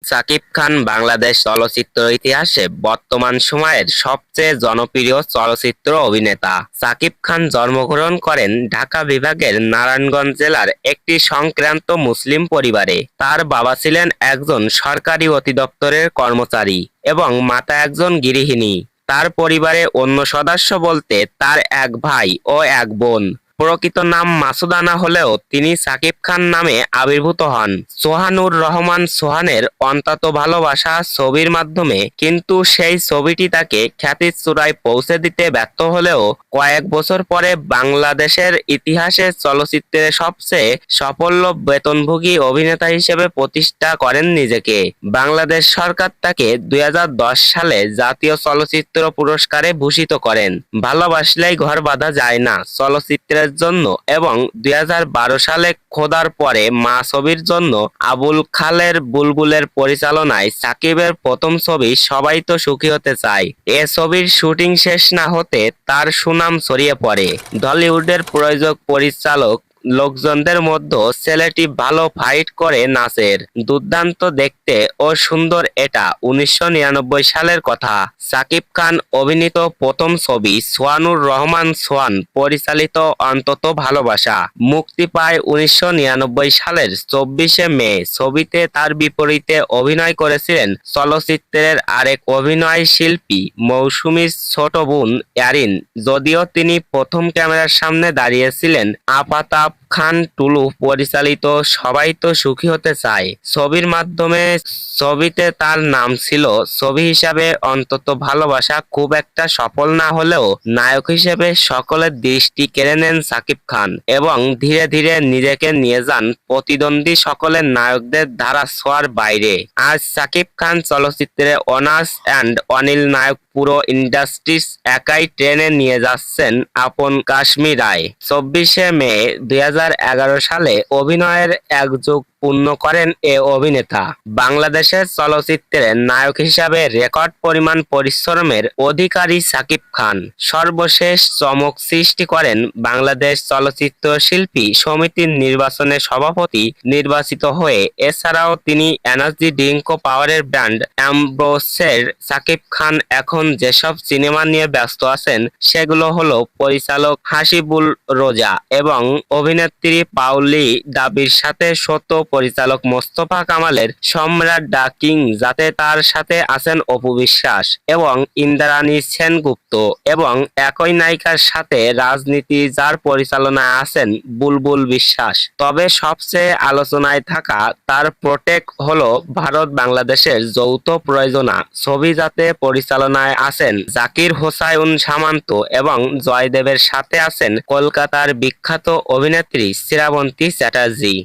সাকিব খান বাংলাদেশ চলচ্চিত্র ইতিহাসে বর্তমান সময়ের সবচেয়ে জনপ্রিয় চলচ্চিত্র অভিনেতা। সাকিব খান জন্মগ্রহণ করেন ঢাকা বিভাগের নারায়ণগঞ্জ জেলার একটি সম্ভ্রান্ত মুসলিম পরিবারে। তার বাবা ছিলেন একজন সরকারি অধিদপ্তরের কর্মচারী এবং মাতা একজন গৃহিণী। তার পরিবারে অন্য সদস্য বলতে তার এক ভাই ও এক বোন। প্রকৃত নাম মাসুদানা হলেও তিনি সাকিব খান নামে আবির্ভূত হন সোহানুর রহমান সোহানের অন্তত ভালোবাসা ছবির মাধ্যমে, কিন্তু সেই ছবিটি তাকে খ্যাতির চূড়ায় পৌঁছে দিতে ব্যর্থ হলেও কয়েক বছর পরে বাংলাদেশের ইতিহাসে চলচ্চিত্রের সবচেয়ে সফল বেতনভোগী অভিনেতা হিসেবে প্রতিষ্ঠা করেন নিজেকে। বাংলাদেশ সরকার তাকে 2010 সালে জাতীয় চলচ্চিত্র পুরস্কারে ভূষিত করেন ভালোবাসলেই ঘর বাঁধা যায় না চলচ্চিত্রের জন্য এবং 2012 সালে খোদার পরে মা ছবির জন্য আবুল খালের বুলবুলের পরিচালনায় সাকিবের প্রথম ছবি সবাই তো সুখী হতে চায়। এ ছবির শুটিং শেষ না হতে তার সুনাম ছড়িয়ে পড়ে। ঢলিউডের প্রযোজক পরিচালক লোকজনদের মধ্যে ছেলেটি ভালো ফাইট করে নাচের, দুর্দান্ত দেখতে ও সুন্দর। এটা 1999 সালের কথা। সাকিব খান অভিনীত প্রথম ছবি সোহানুর রহমান সোহান পরিচালিত অন্তত ভালোবাসা মুক্তি পায় 1999 সালের 24শে মে। ছবিতে তার বিপরীতে অভিনয় করেছিলেন চলচ্চিত্রের আরেক অভিনয় শিল্পী মৌসুমীর ছোট বোন ইয়ারিন, যদিও তিনি প্রথম ক্যামেরার সামনে দাঁড়িয়েছিলেন। আফতাব খান টুলু পরিচালিত সবাই তো সুখী হতে চায় ছবির মাধ্যমে ছবিতে তার নাম ছিল। ছবি হিসাবে অন্তত ভালোবাসা খুব একটা সফল না হলেও নায়ক হিসেবে সকলের দৃষ্টি কেড়ে নেন সাকিব খান এবং ধীরে ধীরে নিজেকে নিয়ে যান প্রতিদ্বন্দ্বী সকলের নায়কদের ধারা ছোঁয়ার বাইরে। আজ সাকিব খান চলচ্চিত্রে অনার্স অ্যান্ড অনিল নায়ক পুরো ইন্ডাস্ট্রিজ একাই ট্রেনে নিয়ে যাচ্ছেন আপন কাশ্মীর রায়। 24শে মে 2011 সালে অভিনয়ের এক যুগ পূর্ণ করেন এ অভিনেতা। বাংলাদেশের চলচ্চিত্রের নায়ক হিসাবে রেকর্ড পরিমাণ পরিশ্রমের অধিকারী সাকিব খান সর্বশেষ চমক সৃষ্টি করেন বাংলাদেশ চলচ্চিত্র শিল্পী সমিতির নির্বাচনে সভাপতি নির্বাচিত হয়ে। এছাড়াও তিনি এনার্জি ড্রিঙ্ক ও পাওয়ারের ব্র্যান্ড অ্যাম্ব্রোসের। সাকিব খান এখন যেসব সিনেমা নিয়ে ব্যস্ত আছেন সেগুলো হলো পরিচালক হাসিবুল রোজা এবং অভিনেত্রী পাউলি দাবির সাথে সত্য পরিচালক মোস্তফা কামালের সম্রাট দ্য কিং, যাতে তার সাথে আছেন অপু বিশ্বাস এবং ইন্দ্রাণী সেনগুপ্ত এবং একই নায়িকার সাথে রাজনীতি, যার পরিচালনায় আছেন বুলবুল বিশ্বাস। তবে সবচেয়ে আলোচনায় থাকা তার প্রোটেক্ট হলো ভারত বাংলাদেশের যৌথ প্রযোজনা ছবি, যাতে পরিচালনায় আছেন জাকির হোসাইন সামান্ত এবং জয়দেবের সাথে আছেন কলকাতার বিখ্যাত অভিনেত্রী শ্রাবন্তী চ্যাটার্জি।